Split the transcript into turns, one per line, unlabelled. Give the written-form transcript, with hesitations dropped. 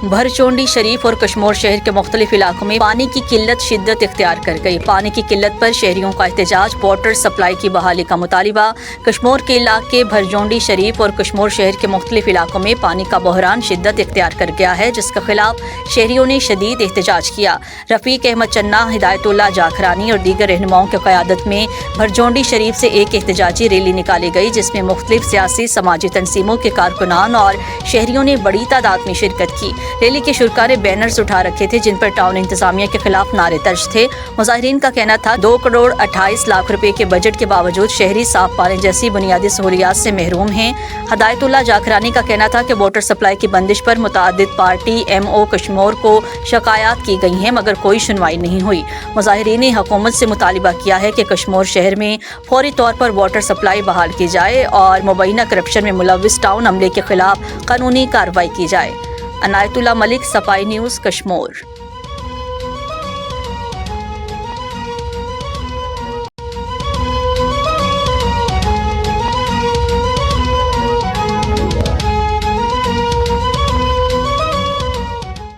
भरचोंडी शरीफ और कश्मोर शहर के मुख्तलिफ इलाकों में पानी की किल्लत शिद्दत इख्तियार कर गई। पानी की किल्लत पर शहरियों का एहतजाज, वाटर सप्लाई की बहाली का मुतालिबा। कश्मोर के इलाके भरचोंडी शरीफ और कश्मोर शहर के मुख्तलिफ इलाकों में पानी का बहरान शिद्दत इख्तियार कर गया है, जिसके खिलाफ शहरियों ने शदीद एहतजाज किया। रफ़ीक अहमद चन्ना, हिदायतुल्लाह जाखरानी और दीगर रहनुमाओं की क़यादत में भरचोंडी शरीफ से एक एहतजाजी रैली निकाली गई, जिसमें मुख्तलिफ सियासी समाजी तंजीमों के कारकुनान और शहरियों ने बड़ी तादाद में शिरकत की। रैली के शुरका ने बैनर्स उठा रखे थे जिन पर टाउन इंतजामिया के खिलाफ नारे दर्ज थे। मुजाहिरीन का कहना था 2 करोड़ 28 लाख रुपए के बजट के बावजूद शहरी साफ पानी जैसी बुनियादी सहूलियात से महरूम हैं। हिदायतुल्लाह जाखरानी का कहना था कि वाटर सप्लाई की बंदिश पर मुतादिद पार्टी MO कश्मोर को शिकायत की गई हैं, मगर कोई सुनवाई नहीं हुई। मुजाहिरीन ने हुकूमत से मुतालिबा किया है कि कश्मोर शहर में फौरी तौर पर वाटर सप्लाई बहाल की जाए और मुबैना करप्शन में मुलव्विस टाउन अमले के खिलाफ कानूनी कार्रवाई की जाए। अनायतुल्लाह मलिक, सफाई न्यूज़, कश्मोर।